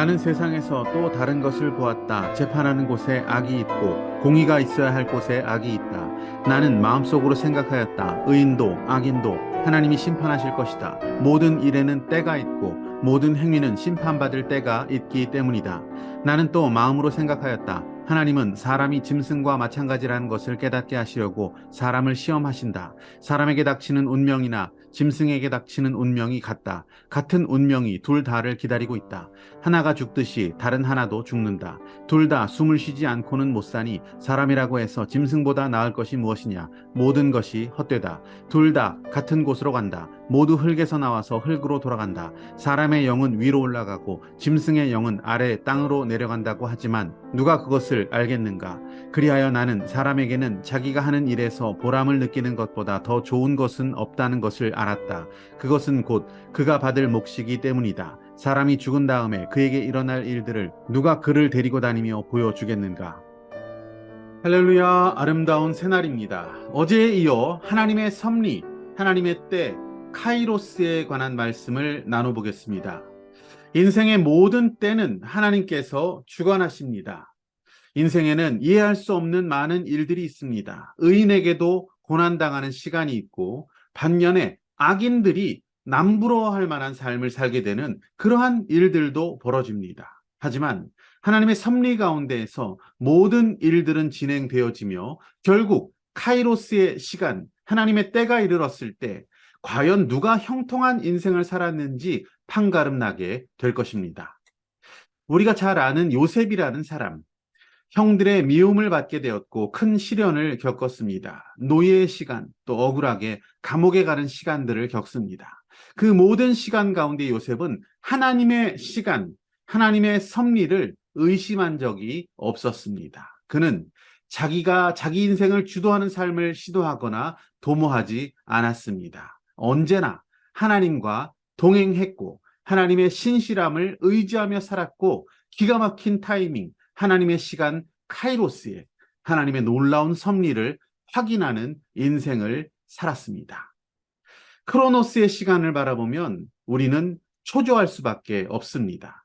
나는 세상에서 또 다른 것을 보았다. 재판하는 곳에 악이 있고 공의가 있어야 할 곳에 악이 있다. 나는 마음속으로 생각하였다. 의인도 악인도 하나님이 심판하실 것이다. 모든 일에는 때가 있고 모든 행위는 심판받을 때가 있기 때문이다. 나는 또 마음으로 생각하였다. 하나님은 사람이 짐승과 마찬가지라는 것을 깨닫게 하시려고 사람을 시험하신다. 사람에게 닥치는 운명이나 짐승에게 닥치는 운명이 같다. 같은 운명이 둘 다를 기다리고 있다. 하나가 죽듯이 다른 하나도 죽는다. 둘 다 숨을 쉬지 않고는 못 사니 사람이라고 해서 짐승보다 나을 것이 무엇이냐? 모든 것이 헛되다. 둘 다 같은 곳으로 간다. 모두 흙에서 나와서 흙으로 돌아간다. 사람의 영은 위로 올라가고 짐승의 영은 아래 땅으로 내려간다고 하지만 누가 그것을 알겠는가? 그리하여 나는 사람에게는 자기가 하는 일에서 보람을 느끼는 것보다 더 좋은 것은 없다는 것을 알았다. 그것은 곧 그가 받을 몫이기 때문이다. 사람이 죽은 다음에 그에게 일어날 일들을 누가 그를 데리고 다니며 보여주겠는가? 할렐루야, 아름다운 새날입니다. 어제에 이어 하나님의 섭리, 하나님의 때, 카이로스에 관한 말씀을 나눠보겠습니다. 인생의 모든 때는 하나님께서 주관하십니다. 인생에는 이해할 수 없는 많은 일들이 있습니다. 의인에게도 고난당하는 시간이 있고 반면에 악인들이 남부러워할 만한 삶을 살게 되는 그러한 일들도 벌어집니다. 하지만 하나님의 섭리 가운데에서 모든 일들은 진행되어지며 결국 카이로스의 시간, 하나님의 때가 이르렀을 때 과연 누가 형통한 인생을 살았는지 판가름 나게 될 것입니다. 우리가 잘 아는 요셉이라는 사람, 형들의 미움을 받게 되었고 큰 시련을 겪었습니다. 노예의 시간, 또 억울하게 감옥에 가는 시간들을 겪습니다. 그 모든 시간 가운데 요셉은 하나님의 시간, 하나님의 섭리를 의심한 적이 없었습니다. 그는 자기가 자기 인생을 주도하는 삶을 시도하거나 도모하지 않았습니다. 언제나 하나님과 동행했고 하나님의 신실함을 의지하며 살았고 기가 막힌 타이밍, 하나님의 시간 카이로스에 하나님의 놀라운 섭리를 확인하는 인생을 살았습니다. 크로노스의 시간을 바라보면 우리는 초조할 수밖에 없습니다.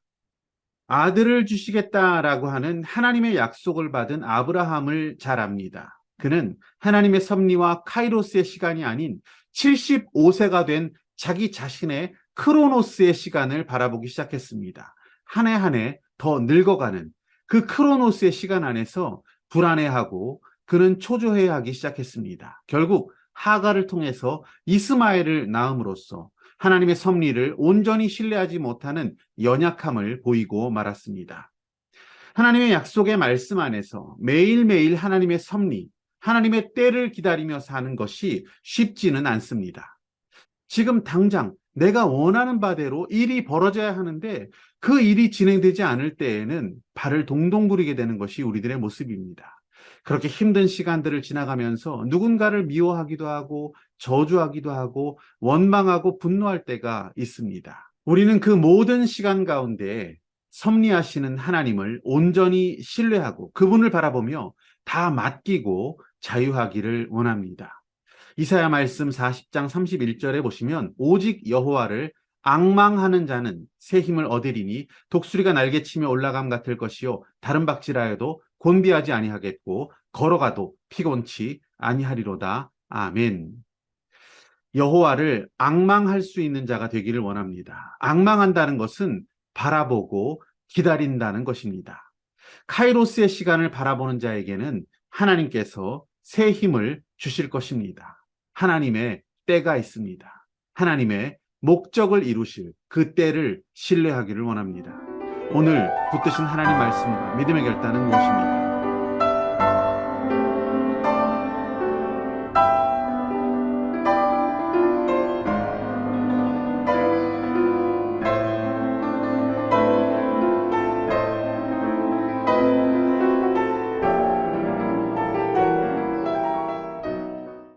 아들을 주시겠다라고 하는 하나님의 약속을 받은 아브라함을 잘 압니다. 그는 하나님의 섭리와 카이로스의 시간이 아닌 75세가 된 자기 자신의 크로노스의 시간을 바라보기 시작했습니다. 한 해 한 해 더 늙어가는 그 크로노스의 시간 안에서 불안해하고 그는 초조해하기 시작했습니다. 결국 하가를 통해서 이스마엘을 낳음으로써 하나님의 섭리를 온전히 신뢰하지 못하는 연약함을 보이고 말았습니다. 하나님의 약속의 말씀 안에서 매일매일 하나님의 섭리, 하나님의 때를 기다리며 사는 것이 쉽지는 않습니다. 지금 당장 내가 원하는 바대로 일이 벌어져야 하는데 그 일이 진행되지 않을 때에는 발을 동동 구르게 되는 것이 우리들의 모습입니다. 그렇게 힘든 시간들을 지나가면서 누군가를 미워하기도 하고 저주하기도 하고 원망하고 분노할 때가 있습니다. 우리는 그 모든 시간 가운데 섭리하시는 하나님을 온전히 신뢰하고 그분을 바라보며 다 맡기고 자유하기를 원합니다. 이사야 말씀 40장 31절에 보시면 오직 여호와를 앙망하는 자는 새 힘을 얻으리니 독수리가 날개치며 올라감 같을 것이요 다른 박질하여도 곤비하지 아니하겠고 걸어가도 피곤치 아니하리로다. 아멘. 여호와를 앙망할 수 있는 자가 되기를 원합니다. 앙망한다는 것은 바라보고 기다린다는 것입니다. 카이로스의 시간을 바라보는 자에게는 하나님께서 새 힘을 주실 것입니다. 하나님의 때가 있습니다. 하나님의 목적을 이루실 그 때를 신뢰하기를 원합니다. 오늘 붙드신 하나님 말씀과 믿음의 결단은 무엇입니까?